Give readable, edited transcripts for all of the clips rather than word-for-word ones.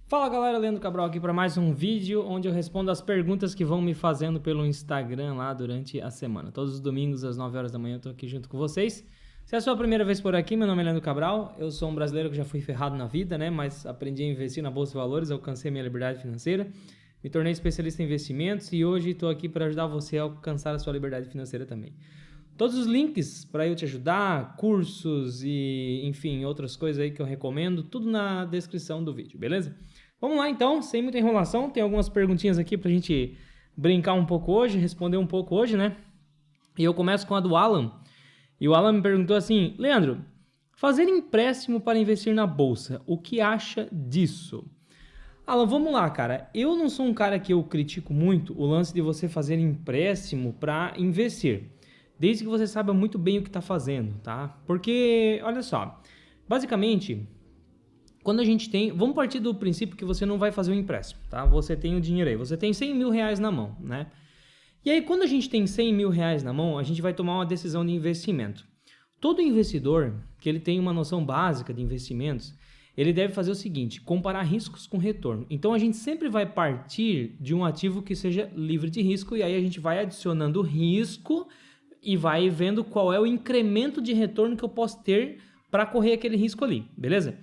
Fala galera, Leandro Cabral aqui para mais um vídeo onde eu respondo as perguntas que vão me fazendo pelo Instagram lá durante a semana. Todos os domingos às 9 horas da manhã eu tô aqui junto com vocês. Se é a sua primeira vez por aqui, meu nome é Leandro Cabral, eu sou um brasileiro que já fui ferrado na vida, né? Mas aprendi a investir na Bolsa de Valores, alcancei minha liberdade financeira, me tornei especialista em investimentos e hoje estou aqui para ajudar você a alcançar a sua liberdade financeira também. Todos os links para eu te ajudar, cursos e enfim, outras coisas aí que eu recomendo, tudo na descrição do vídeo, beleza? Vamos lá então, sem muita enrolação, tem algumas perguntinhas aqui pra gente brincar um pouco hoje, responder um pouco hoje, né? E eu começo com a do Alan. E o Alan me perguntou assim: Leandro, fazer empréstimo para investir na bolsa, o que acha disso? Alan, vamos lá, cara. Eu não sou um cara que eu critico muito o lance de você fazer empréstimo para investir, desde que você saiba muito bem o que está fazendo, tá? Porque, olha só, basicamente, quando a gente tem... Vamos partir do princípio que você não vai fazer um empréstimo, tá? Você tem o dinheiro aí, você tem 100 mil reais na mão, né? E aí, quando a gente tem 100 mil reais na mão, a gente vai tomar uma decisão de investimento. Todo investidor que ele tem uma noção básica de investimentos, ele deve fazer o seguinte: comparar riscos com retorno. Então, a gente sempre vai partir de um ativo que seja livre de risco e aí a gente vai adicionando risco e vai vendo qual é o incremento de retorno que eu posso ter para correr aquele risco ali, beleza?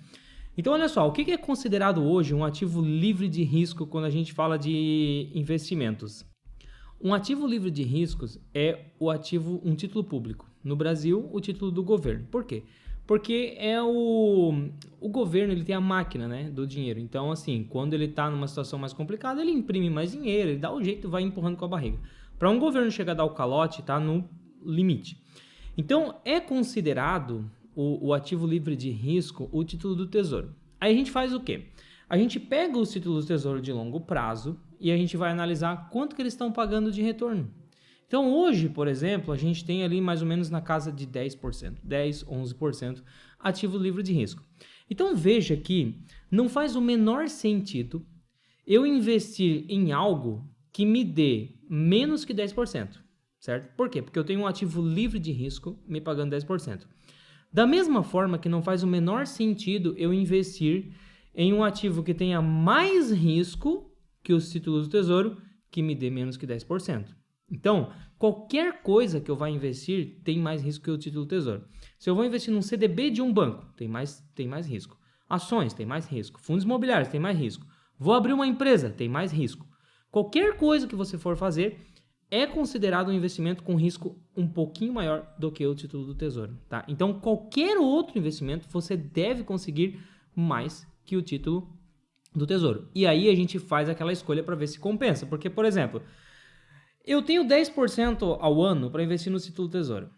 Então, olha só, o que é considerado hoje um ativo livre de risco quando a gente fala de investimentos? Um ativo livre de riscos é um título público. No Brasil, o título do governo. Por quê? Porque é o governo, ele tem a máquina, né, do dinheiro. Então, assim, quando ele está numa situação mais complicada, ele imprime mais dinheiro, ele dá o jeito e vai empurrando com a barriga. Para um governo chegar a dar o calote, está no limite. Então, é considerado o ativo livre de risco o título do Tesouro. Aí a gente faz o quê? A gente pega os títulos do Tesouro de longo prazo e a gente vai analisar quanto que eles estão pagando de retorno. Então hoje, por exemplo, a gente tem ali mais ou menos na casa de 10%, 10%, 11% ativo livre de risco. Então veja que não faz o menor sentido eu investir em algo que me dê menos que 10%, certo? Por quê? Porque eu tenho um ativo livre de risco me pagando 10%. Da mesma forma que não faz o menor sentido eu investir em um ativo que tenha mais risco que os títulos do Tesouro, que me dê menos que 10%. Então, qualquer coisa que eu vá investir tem mais risco que o título do Tesouro. Se eu vou investir num CDB de um banco, tem mais risco. Ações, tem mais risco. Fundos imobiliários, tem mais risco. Vou abrir uma empresa, tem mais risco. Qualquer coisa que você for fazer é considerado um investimento com risco um pouquinho maior do que o título do Tesouro, tá? Então, qualquer outro investimento você deve conseguir mais que o título do Tesouro. E aí a gente faz aquela escolha para ver se compensa. Porque, por exemplo, eu tenho 10% ao ano para investir no título do Tesouro.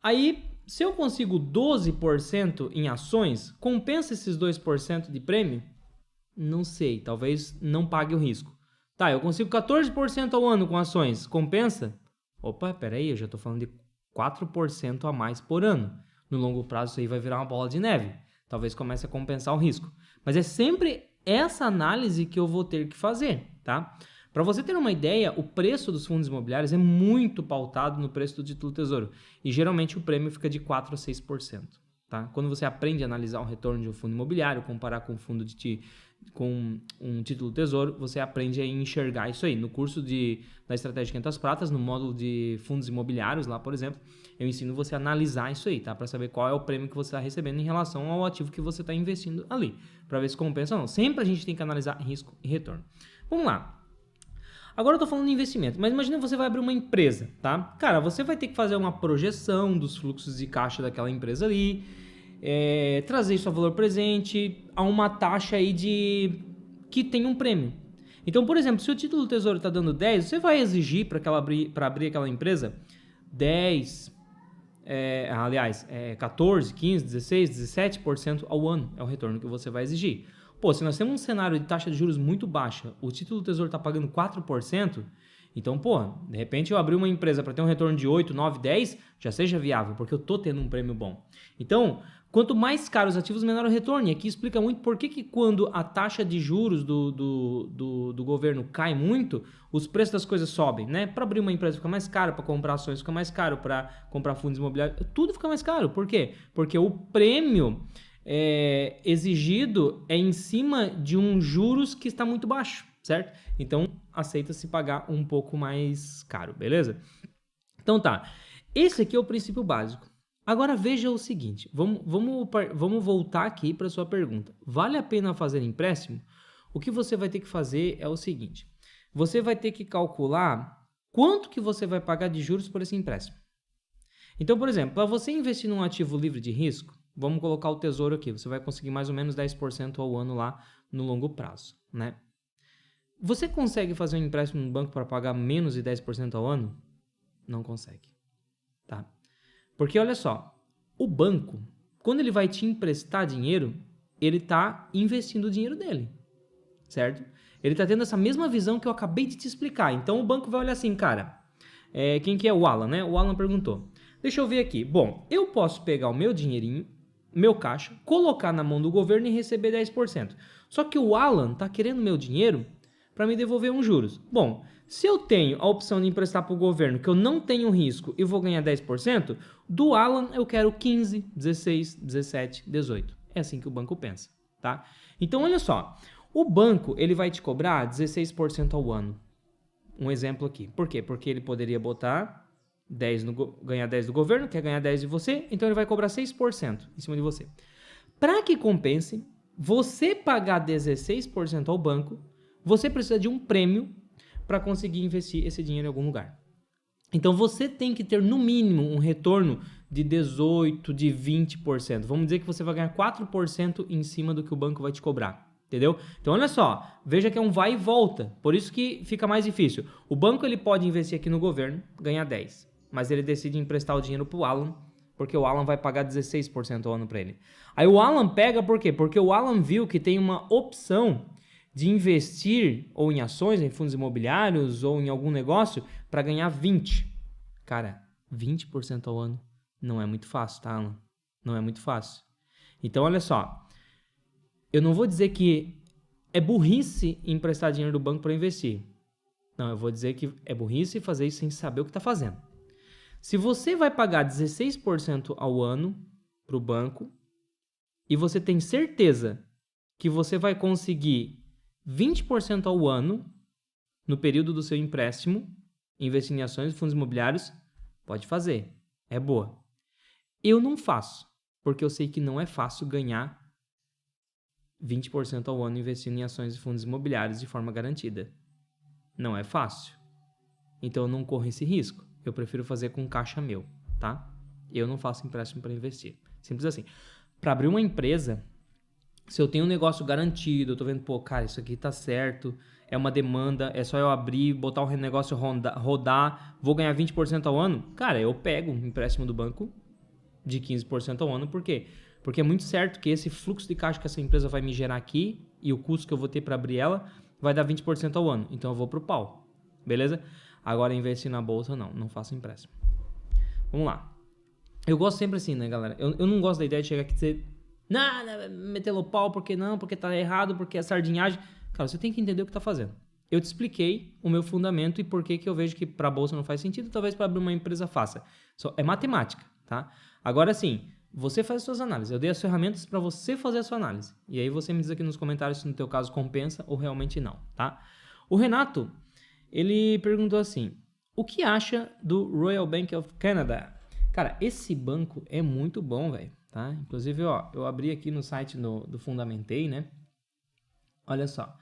Aí, se eu consigo 12% em ações, compensa esses 2% de prêmio? Não sei, talvez não pague o risco. Tá, eu consigo 14% ao ano com ações, compensa? Opa, peraí, eu já estou falando de 4% a mais por ano. No longo prazo isso aí vai virar uma bola de neve. Talvez comece a compensar o risco. Mas é sempre essa análise que eu vou ter que fazer, tá? Para você ter uma ideia, o preço dos fundos imobiliários é muito pautado no preço do título do Tesouro. E geralmente o prêmio fica de 4% a 6%. Tá? Quando você aprende a analisar o retorno de um fundo imobiliário, comparar com com um título do Tesouro, você aprende a enxergar isso aí. No curso da Estratégia 500 Pratas, no módulo de fundos imobiliários, lá por exemplo, eu ensino você a analisar isso aí, tá? Para saber qual é o prêmio que você está recebendo em relação ao ativo que você está investindo ali, para ver se compensa ou não. Sempre a gente tem que analisar risco e retorno. Vamos lá. Agora eu estou falando de investimento, mas imagina você vai abrir uma empresa, tá? Cara, você vai ter que fazer uma projeção dos fluxos de caixa daquela empresa ali, trazer isso a valor presente a uma taxa aí que tem um prêmio. Então, por exemplo, se o título do Tesouro está dando 10, você vai exigir para abrir aquela empresa 10, 14, 15, 16, 17% ao ano é o retorno que você vai exigir. Pô, se nós temos um cenário de taxa de juros muito baixa, o título do Tesouro está pagando 4%, então, pô, de repente eu abri uma empresa para ter um retorno de 8, 9, 10, já seja viável, porque eu estou tendo um prêmio bom. Então, quanto mais caros os ativos, menor o retorno. E aqui explica muito por que quando a taxa de juros do governo cai muito, os preços das coisas sobem, né? Para abrir uma empresa fica mais caro, para comprar ações fica mais caro, para comprar fundos imobiliários, tudo fica mais caro. Por quê? Porque o prêmio exigido é em cima de um juros que está muito baixo, certo? Então, aceita-se pagar um pouco mais caro, beleza? Então tá, esse aqui é o princípio básico. Agora veja o seguinte, vamos voltar aqui para sua pergunta. Vale a pena fazer empréstimo? O que você vai ter que fazer é o seguinte, você vai ter que calcular quanto que você vai pagar de juros por esse empréstimo. Então, por exemplo, para você investir num ativo livre de risco, vamos colocar o tesouro aqui, você vai conseguir mais ou menos 10% ao ano lá no longo prazo, né? Você consegue fazer um empréstimo no banco para pagar menos de 10% ao ano? Não consegue, tá? Porque olha só, o banco, quando ele vai te emprestar dinheiro, ele está investindo o dinheiro dele, certo? Ele está tendo essa mesma visão que eu acabei de te explicar. Então o banco vai olhar assim, cara, quem que é o Alan, né? O Alan perguntou. Deixa eu ver aqui. Bom, eu posso pegar o meu dinheirinho, meu caixa, colocar na mão do governo e receber 10%. Só que o Alan está querendo meu dinheiro para me devolver uns juros. Bom, se eu tenho a opção de emprestar para o governo, que eu não tenho risco e vou ganhar 10%, do Alan eu quero 15, 16, 17, 18. É assim que o banco pensa, tá? Então, olha só. O banco, ele vai te cobrar 16% ao ano. Um exemplo aqui. Por quê? Porque ele poderia botar 10 ganhar 10 do governo, quer ganhar 10 de você, então ele vai cobrar 6% em cima de você. Para que compense, você pagar 16% ao banco, você precisa de um prêmio para conseguir investir esse dinheiro em algum lugar. Então você tem que ter no mínimo um retorno de 18%, de 20%. Vamos dizer que você vai ganhar 4% em cima do que o banco vai te cobrar. Entendeu? Então olha só, veja que é um vai e volta, por isso que fica mais difícil. O banco ele pode investir aqui no governo, ganhar 10%, mas ele decide emprestar o dinheiro para o Alan, porque o Alan vai pagar 16% ao ano para ele. Aí o Alan pega por quê? Porque o Alan viu que tem uma opção de investir ou em ações, em fundos imobiliários ou em algum negócio para ganhar 20%. Cara, 20% ao ano não é muito fácil, tá, Alan? Não é muito fácil. Então olha só, eu não vou dizer que é burrice emprestar dinheiro do banco para investir. Não, eu vou dizer que é burrice fazer isso sem saber o que está fazendo. Se você vai pagar 16% ao ano para o banco e você tem certeza que você vai conseguir 20% ao ano no período do seu empréstimo, investir em ações e fundos imobiliários, pode fazer. É boa. Eu não faço, porque eu sei que não é fácil ganhar 20% ao ano investindo em ações e fundos imobiliários de forma garantida. Não é fácil. Então eu não corro esse risco. Eu prefiro fazer com caixa meu, tá? Eu não faço empréstimo para investir. Simples assim. Para abrir uma empresa, se eu tenho um negócio garantido, eu tô vendo, pô, cara, isso aqui tá certo, é uma demanda, é só eu abrir, botar o negócio rodar, vou ganhar 20% ao ano, cara, eu pego um empréstimo do banco de 15% ao ano, por quê? Porque é muito certo que esse fluxo de caixa que essa empresa vai me gerar aqui e o custo que eu vou ter para abrir ela vai dar 20% ao ano. Então eu vou pro pau. Beleza? Agora investir na bolsa, não faço empréstimo. Vamos lá. Eu gosto sempre assim, né, galera? Eu não gosto da ideia de chegar aqui e dizer nada, meter o pau porque não, porque tá errado, porque é sardinhagem. Cara, você tem que entender o que tá fazendo. Eu te expliquei o meu fundamento e por que eu vejo que para bolsa não faz sentido, talvez para abrir uma empresa faça. É matemática, tá? Agora sim, você faz as suas análises. Eu dei as ferramentas para você fazer a sua análise. E aí você me diz aqui nos comentários se no teu caso compensa ou realmente não, tá? O Renato, ele perguntou assim, o que acha do Royal Bank of Canada? Cara, esse banco é muito bom, velho, tá? Inclusive, ó, eu abri aqui no site do Fundamentei, né? Olha só.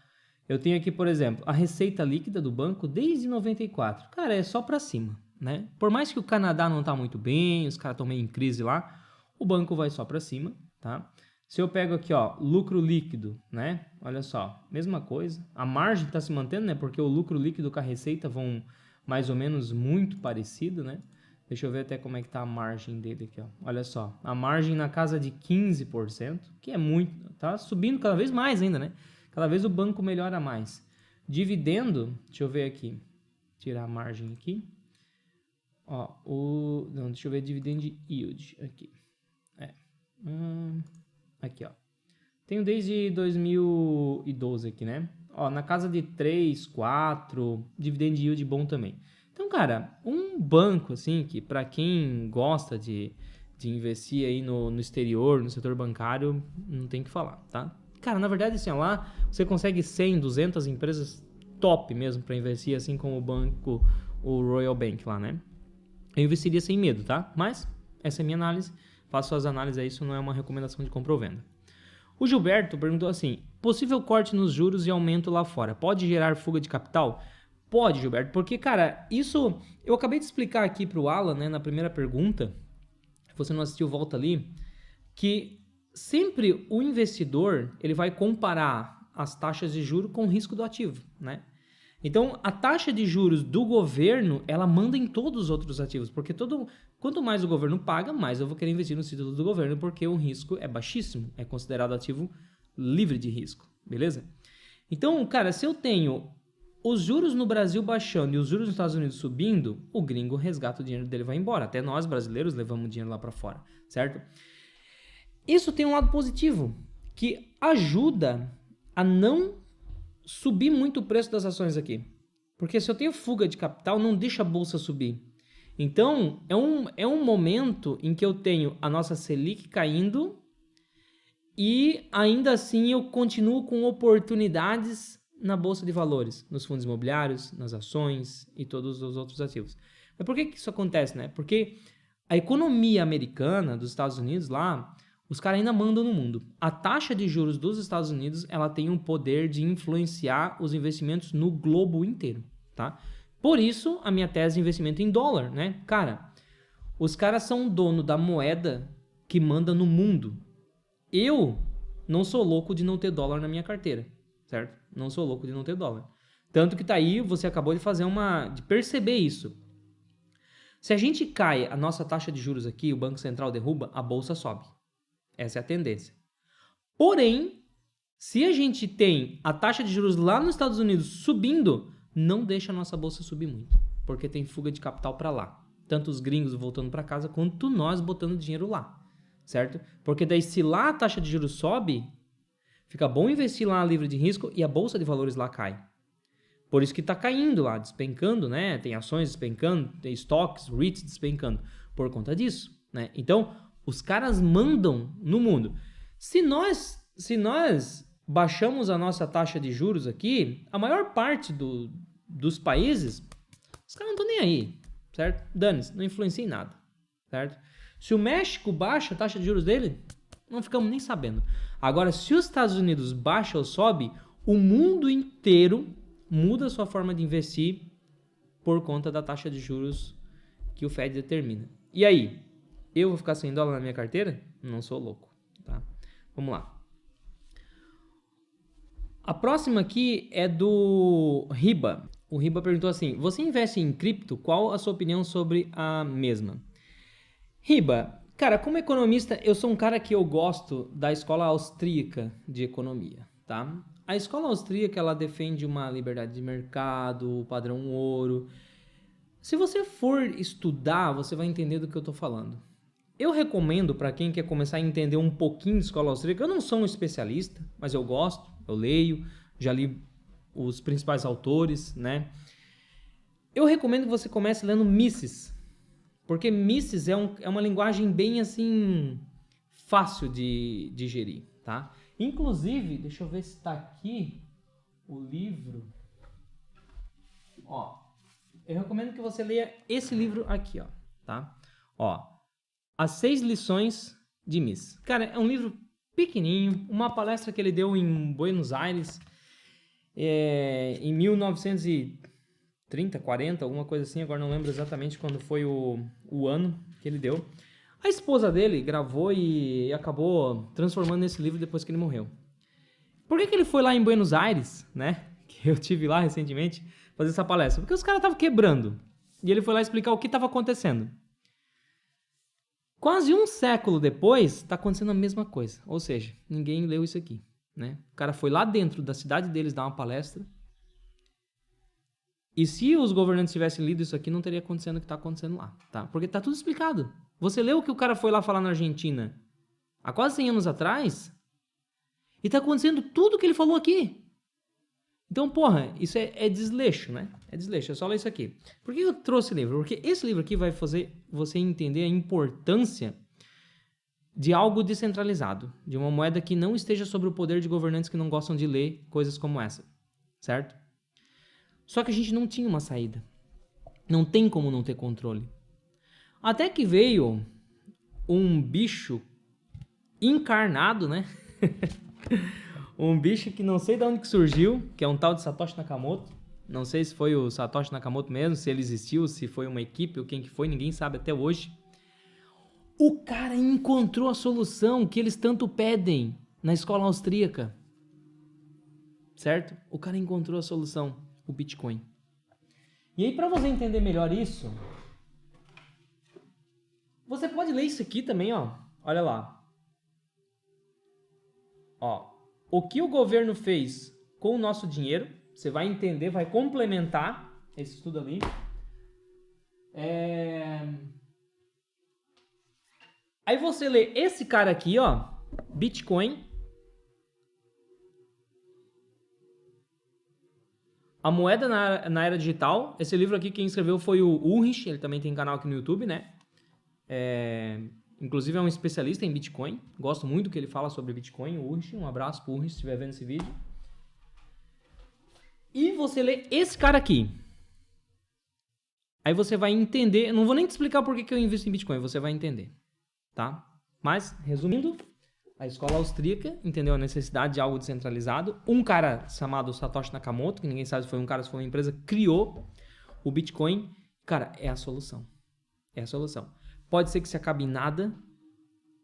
Eu tenho aqui, por exemplo, a receita líquida do banco desde 94. Cara, é só para cima, né? Por mais que o Canadá não tá muito bem, os caras estão meio em crise lá, o banco vai só para cima, tá? Se eu pego aqui, ó, lucro líquido, né? Olha só, mesma coisa. A margem está se mantendo, né? Porque o lucro líquido com a receita vão mais ou menos muito parecido, né? Deixa eu ver até como é que tá a margem dele aqui, ó. Olha só, a margem na casa de 15%, que é muito, tá subindo cada vez mais ainda, né? Cada vez o banco melhora mais. Dividendo, deixa eu ver aqui, tirar a margem aqui. Ó, deixa eu ver dividend yield aqui. Aqui, ó. Tenho desde 2012 aqui, né? Ó, na casa de 3, 4, dividend yield bom também. Então, cara, um banco, assim, que para quem gosta de de investir aí no exterior, no setor bancário, não tem o que falar, tá? Cara, na verdade, assim, lá você consegue 100, 200 empresas top mesmo para investir, assim como o banco, o Royal Bank lá, né? Eu investiria sem medo, tá? Mas essa é a minha análise. Faço suas análises aí, isso não é uma recomendação de compra ou venda. O Gilberto perguntou assim, possível corte nos juros e aumento lá fora, pode gerar fuga de capital? Pode, Gilberto, porque, cara, isso eu acabei de explicar aqui pro Alan, né, na primeira pergunta, se você não assistiu, volta ali, que sempre o investidor, ele vai comparar as taxas de juros com o risco do ativo, né? Então, a taxa de juros do governo, ela manda em todos os outros ativos, porque quanto mais o governo paga, mais eu vou querer investir no título do governo, porque o risco é baixíssimo, é considerado ativo livre de risco, beleza? Então, cara, se eu tenho os juros no Brasil baixando e os juros nos Estados Unidos subindo, o gringo resgata o dinheiro dele e vai embora. Até nós, brasileiros, levamos o dinheiro lá para fora, certo? Isso tem um lado positivo, que ajuda a não subir muito o preço das ações aqui. Porque se eu tenho fuga de capital, não deixa a bolsa subir. Então, é um momento em que eu tenho a nossa Selic caindo e ainda assim eu continuo com oportunidades na bolsa de valores, nos fundos imobiliários, nas ações e todos os outros ativos. Mas por que isso acontece, né? Porque a economia americana, dos Estados Unidos lá, os caras ainda mandam no mundo. A taxa de juros dos Estados Unidos, ela tem um poder de influenciar os investimentos no globo inteiro, tá? Por isso, a minha tese de investimento em dólar, né? Cara, os caras são dono da moeda que manda no mundo. Eu não sou louco de não ter dólar na minha carteira, certo? Não sou louco de não ter dólar. Tanto que tá aí, você acabou de perceber isso. Se a gente cai a nossa taxa de juros aqui, o Banco Central derruba, a bolsa sobe. Essa é a tendência. Porém, se a gente tem a taxa de juros lá nos Estados Unidos subindo, não deixa a nossa bolsa subir muito, porque tem fuga de capital para lá. Tanto os gringos voltando para casa, quanto nós botando dinheiro lá, certo? Porque daí se lá a taxa de juros sobe, fica bom investir lá livre de risco e a bolsa de valores lá cai. Por isso que está caindo lá, despencando, né? Tem ações despencando, tem estoques, REITs despencando, por conta disso, né? Então, os caras mandam no mundo. Se nós baixamos a nossa taxa de juros aqui, a maior parte dos países, os caras não estão nem aí, certo? Dane-se, não influencia em nada, certo? Se o México baixa a taxa de juros dele, não ficamos nem sabendo. Agora, se os Estados Unidos baixa ou sobe, o mundo inteiro muda a sua forma de investir por conta da taxa de juros que o Fed determina. E aí? Eu vou ficar sem dólar na minha carteira? Não sou louco, tá? Vamos lá. A próxima aqui é do Riba. O Riba perguntou assim, você investe em cripto? Qual a sua opinião sobre a mesma? Riba, cara, como economista, eu sou um cara que eu gosto da escola austríaca de economia, tá? A escola austríaca, ela defende uma liberdade de mercado, o padrão ouro. Se você for estudar, você vai entender do que eu tô falando. Eu recomendo para quem quer começar a entender um pouquinho de escola austríaca, eu não sou um especialista, mas eu gosto, eu leio, já li os principais autores, né? Eu recomendo que você comece lendo Mises, porque Mises é uma linguagem bem assim, fácil de digerir, tá? Inclusive, deixa eu ver se está aqui o livro. Ó, eu recomendo que você leia esse livro aqui, ó, tá? Ó, As 6 Lições de Mises. Cara, é um livro pequenininho, uma palestra que ele deu em Buenos Aires em 1930, 40, alguma coisa assim, agora não lembro exatamente quando foi o ano que ele deu. A esposa dele gravou e acabou transformando nesse livro depois que ele morreu. Por que ele foi lá em Buenos Aires, né? Que eu tive lá recentemente, fazer essa palestra? Porque os caras estavam quebrando. E ele foi lá explicar o que estava acontecendo. Quase um século depois, está acontecendo a mesma coisa. Ou seja, ninguém leu isso aqui, né? O cara foi lá dentro da cidade deles dar uma palestra. E se os governantes tivessem lido isso aqui, não teria acontecendo o que está acontecendo lá, tá? Porque está tudo explicado. Você leu o que o cara foi lá falar na Argentina há quase 100 anos atrás e está acontecendo tudo o que ele falou aqui. Então, porra, isso é desleixo, né? É desleixo, é só ler isso aqui. Por que eu trouxe esse livro? Porque esse livro aqui vai fazer você entender a importância de algo descentralizado, de uma moeda que não esteja sob o poder de governantes que não gostam de ler coisas como essa, certo? Só que a gente não tinha uma saída. Não tem como não ter controle. Até que veio um bicho encarnado, né? Um bicho que não sei de onde que surgiu, que é um tal de Satoshi Nakamoto. Não sei se foi o Satoshi Nakamoto mesmo, se ele existiu, se foi uma equipe ou quem que foi, ninguém sabe até hoje. O cara encontrou a solução que eles tanto pedem na escola austríaca. Certo? O cara encontrou a solução, o Bitcoin. E aí, para você entender melhor isso, você pode ler isso aqui também, ó. Olha lá. Ó, o que o governo fez com o nosso dinheiro, você vai entender, vai complementar esse estudo ali. Aí você lê esse cara aqui, ó, Bitcoin, a moeda na era digital. Esse livro aqui quem escreveu foi o Ulrich, ele também tem canal aqui no YouTube, né? Inclusive é um especialista em Bitcoin. Gosto muito do que ele fala sobre Bitcoin, o Ulrich. Um abraço pro Ulrich se estiver vendo esse vídeo. E você lê esse cara aqui. Aí você vai entender. Não vou nem te explicar por que eu invisto em Bitcoin, você vai entender. Tá? Mas, resumindo, a escola austríaca entendeu a necessidade de algo descentralizado. Um cara chamado Satoshi Nakamoto, que ninguém sabe se foi um cara, se foi uma empresa, criou o Bitcoin. Cara, é a solução. É a solução. Pode ser que se acabe em nada,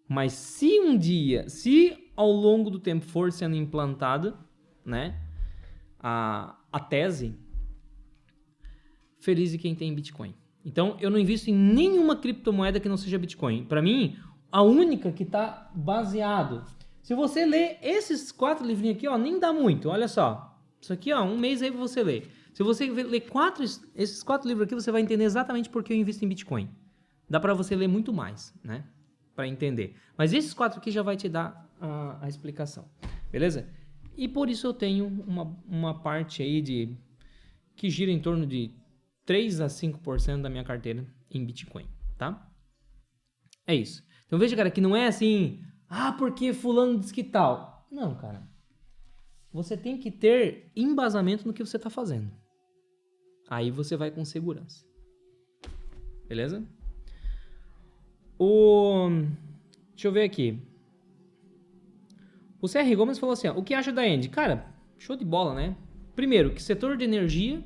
mas se um dia, se ao longo do tempo for sendo implantada, né, a tese, feliz de quem tem Bitcoin. Então, eu não invisto em nenhuma criptomoeda que não seja Bitcoin. Para mim, a única que está baseado. Se você ler esses 4 livrinhos aqui, ó, nem dá muito. Olha só. Isso aqui, ó, um mês aí pra você ler. Se você ler esses 4 livros aqui, você vai entender exatamente por que eu invisto em Bitcoin. Dá para você ler muito mais, né? Para entender. Mas esses 4 aqui já vai te dar a explicação. Beleza? E por isso eu tenho uma parte aí que gira em torno de 3 a 5% da minha carteira em Bitcoin, tá? É isso. Então veja, cara, que não é assim, porque fulano diz que tal. Não, cara. Você tem que ter embasamento no que você está fazendo. Aí você vai com segurança. Beleza? Deixa eu ver aqui. O CR Gomes falou assim, ó, o que acha da Andy? Cara, show de bola, né? Primeiro, que setor de energia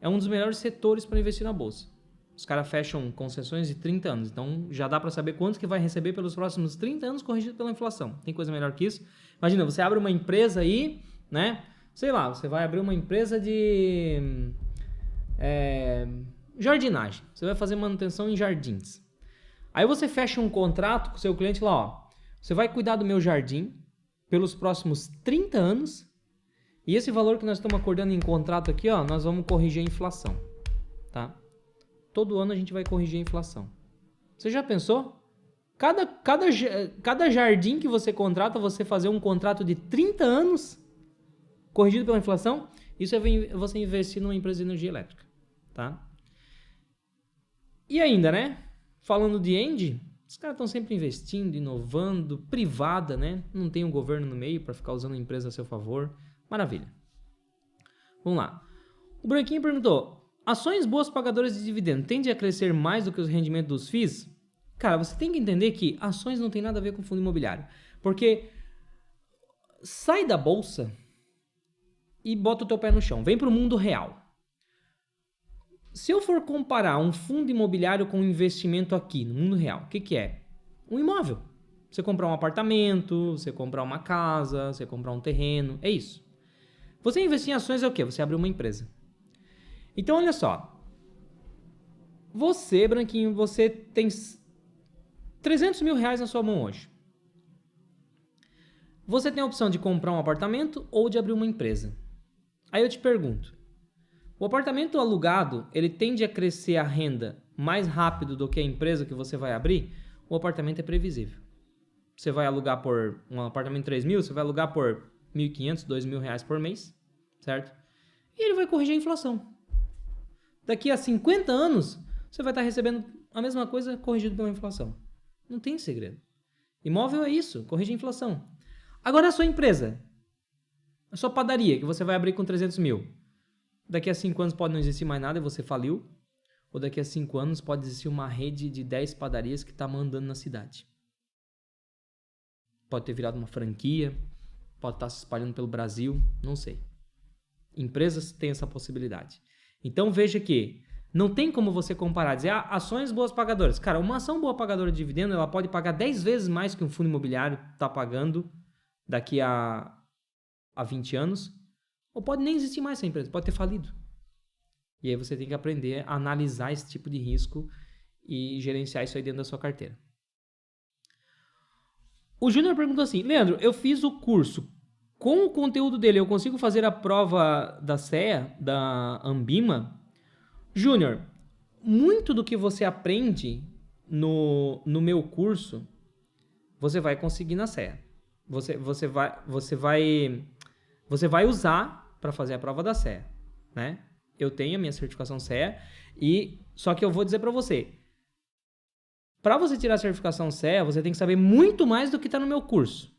é um dos melhores setores para investir na bolsa. Os caras fecham concessões de 30 anos, então já dá para saber quanto que vai receber pelos próximos 30 anos corrigido pela inflação. Tem coisa melhor que isso? Imagina, você abre uma empresa aí, né? Sei lá, você vai abrir uma empresa de jardinagem. Você vai fazer manutenção em jardins. Aí você fecha um contrato com o seu cliente lá, ó. Você vai cuidar do meu jardim pelos próximos 30 anos e esse valor que nós estamos acordando em contrato aqui, ó, nós vamos corrigir a inflação, tá? Todo ano a gente vai corrigir a inflação. Você já pensou? Cada jardim que você contrata, você fazer um contrato de 30 anos corrigido pela inflação, isso é você investir numa empresa de energia elétrica, tá? E ainda, né? Falando de Andy, os caras estão sempre investindo, inovando, privada, né? Não tem um governo no meio para ficar usando a empresa a seu favor. Maravilha. Vamos lá. O Branquinho perguntou, ações boas pagadoras de dividendo tendem a crescer mais do que os rendimentos dos FIIs? Cara, você tem que entender que ações não tem nada a ver com fundo imobiliário. Porque sai da bolsa e bota o teu pé no chão. Vem para o mundo real. Se eu for comparar um fundo imobiliário com um investimento aqui, no mundo real, o que é? Um imóvel. Você comprar um apartamento, você comprar uma casa, você comprar um terreno, é isso. Você investir em ações é o quê? Você abrir uma empresa. Então, olha só. Você, Branquinho, você tem 300 mil reais na sua mão hoje. Você tem a opção de comprar um apartamento ou de abrir uma empresa. Aí eu te pergunto, o apartamento alugado, ele tende a crescer a renda mais rápido do que a empresa que você vai abrir? O apartamento é previsível. Você vai alugar por um apartamento de 3 mil, você vai alugar por 1.500, 2.000 reais por mês, certo? E ele vai corrigir a inflação. Daqui a 50 anos, você vai estar recebendo a mesma coisa corrigido pela inflação. Não tem segredo. Imóvel é isso, corrige a inflação. Agora a sua empresa, a sua padaria, que você vai abrir com 300 mil. Daqui a 5 anos pode não existir mais nada e você faliu. Ou daqui a 5 anos pode existir uma rede de 10 padarias que está mandando na cidade. Pode ter virado uma franquia, pode estar se espalhando pelo Brasil, não sei. Empresas têm essa possibilidade. Então veja que não tem como você comparar, dizer, ações boas pagadoras. Cara, uma ação boa pagadora de dividendo, ela pode pagar 10 vezes mais que um fundo imobiliário está pagando daqui a 20 anos. Ou pode nem existir mais essa empresa, pode ter falido. E aí você tem que aprender a analisar esse tipo de risco e gerenciar isso aí dentro da sua carteira. O Júnior perguntou assim, Leandro, eu fiz o curso. Com o conteúdo dele, eu consigo fazer a prova da CEA, da Ambima? Júnior, muito do que você aprende no meu curso, você vai conseguir na CEA. Você vai usar para fazer a prova da CEA, né? Eu tenho a minha certificação CEA só que eu vou dizer para você, para você tirar a certificação CEA, você tem que saber muito mais do que está no meu curso.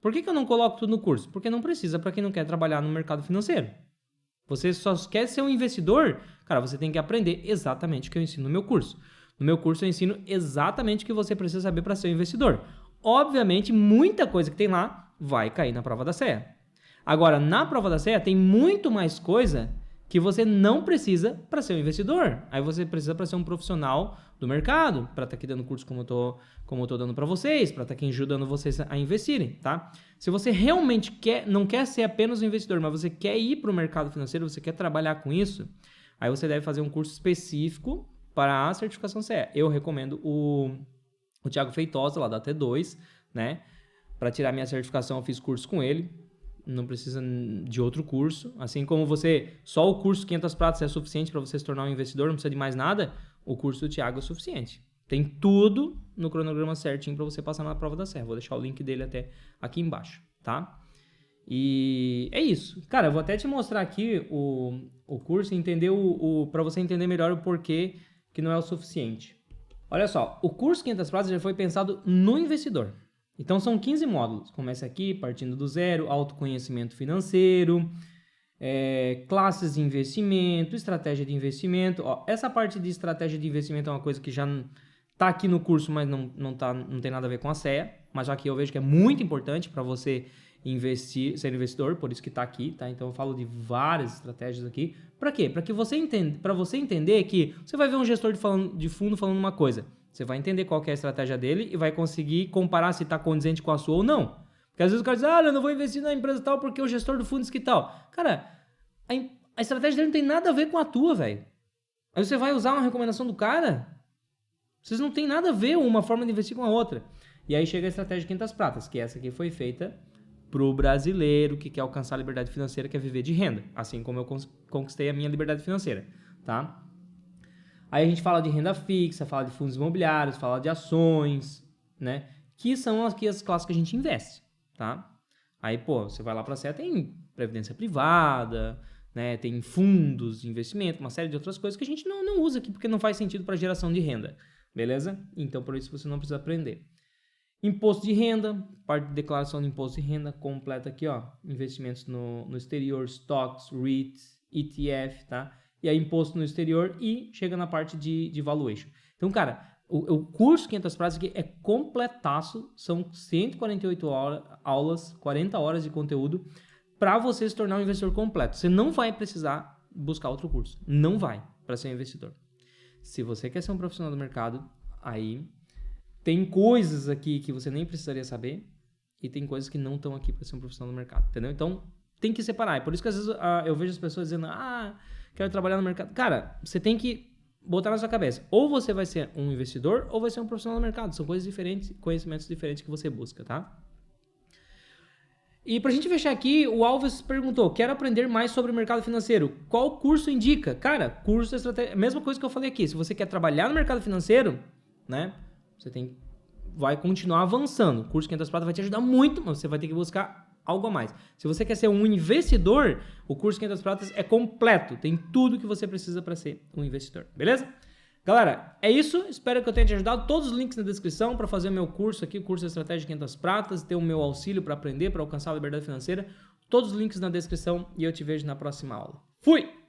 Por que eu não coloco tudo no curso? Porque não precisa para quem não quer trabalhar no mercado financeiro. Você só quer ser um investidor? Cara, você tem que aprender exatamente o que eu ensino no meu curso. No meu curso eu ensino exatamente o que você precisa saber para ser um investidor. Obviamente, muita coisa que tem lá vai cair na prova da CEA. Agora, na prova da CEA tem muito mais coisa que você não precisa para ser um investidor. Aí você precisa para ser um profissional do mercado, para estar aqui dando curso como eu tô dando para vocês, para estar aqui ajudando vocês a investirem, tá? Se você realmente não quer ser apenas um investidor, mas você quer ir para o mercado financeiro, você quer trabalhar com isso, aí você deve fazer um curso específico para a certificação CE. Eu recomendo o Thiago Feitosa, lá da T2, né? Para tirar minha certificação, eu fiz curso com ele. Não precisa de outro curso. Assim como só o curso 500 pratas é suficiente para você se tornar um investidor, não precisa de mais nada, o curso do Thiago é suficiente. Tem tudo no cronograma certinho para você passar na prova da CEA. Vou deixar o link dele até aqui embaixo, tá? E é isso. Cara, eu vou até te mostrar aqui o curso e entender para você entender melhor o porquê que não é o suficiente. Olha só, o curso 500 pratas já foi pensado no investidor. Então, são 15 módulos. Começa aqui, partindo do zero, autoconhecimento financeiro, classes de investimento, estratégia de investimento. Ó, essa parte de estratégia de investimento é uma coisa que já está aqui no curso, mas não tem nada a ver com a CEA. Mas aqui eu vejo que é muito importante para você ser investidor, por isso que está aqui, tá? Então, eu falo de várias estratégias aqui. Para quê? Para você entender que você vai ver um gestor de fundo falando uma coisa. Você vai entender qual que é a estratégia dele e vai conseguir comparar se está condizente com a sua ou não. Porque às vezes o cara diz, eu não vou investir na empresa tal porque o gestor do fundo diz que tal. Cara, a estratégia dele não tem nada a ver com a tua, velho. Aí você vai usar uma recomendação do cara, vocês não tem nada a ver uma forma de investir com a outra. E aí chega a estratégia de 500 pratas, que essa aqui foi feita pro brasileiro que quer alcançar a liberdade financeira, quer viver de renda. Assim como eu conquistei a minha liberdade financeira, tá? Aí a gente fala de renda fixa, fala de fundos imobiliários, fala de ações, né? Que são aqui as classes que a gente investe, tá? Aí, você vai lá para a CEA, tem previdência privada, né? Tem fundos de investimento, uma série de outras coisas que a gente não usa aqui porque não faz sentido para geração de renda, beleza? Então, por isso você não precisa aprender. Imposto de renda, parte de declaração de imposto de renda completa aqui, ó. Investimentos no exterior, stocks, REITs, ETF, tá? E aí imposto no exterior e chega na parte de valuation. Então, cara, o curso 500 pratas aqui é completaço, são 148 aulas, 40 horas de conteúdo para você se tornar um investidor completo. Você não vai precisar buscar outro curso, não vai para ser um investidor. Se você quer ser um profissional do mercado, aí tem coisas aqui que você nem precisaria saber e tem coisas que não estão aqui para ser um profissional do mercado, entendeu? Então, tem que separar. É por isso que às vezes eu vejo as pessoas dizendo, quero trabalhar no mercado. Cara, você tem que botar na sua cabeça. Ou você vai ser um investidor ou vai ser um profissional do mercado. São coisas diferentes, conhecimentos diferentes que você busca, tá? E pra gente fechar aqui, o Alves perguntou, quero aprender mais sobre o mercado financeiro. Qual curso indica? Cara, curso de estratégia, mesma coisa que eu falei aqui. Se você quer trabalhar no mercado financeiro, né? Você vai continuar avançando. O curso 500 pratas vai te ajudar muito, mas você vai ter que buscar algo a mais. Se você quer ser um investidor, o curso 500 pratas é completo. Tem tudo que você precisa para ser um investidor. Beleza? Galera, é isso. Espero que eu tenha te ajudado. Todos os links na descrição para fazer meu curso aqui, o curso de Estratégia de 500 Pratas, ter o meu auxílio para aprender, para alcançar a liberdade financeira. Todos os links na descrição e eu te vejo na próxima aula. Fui!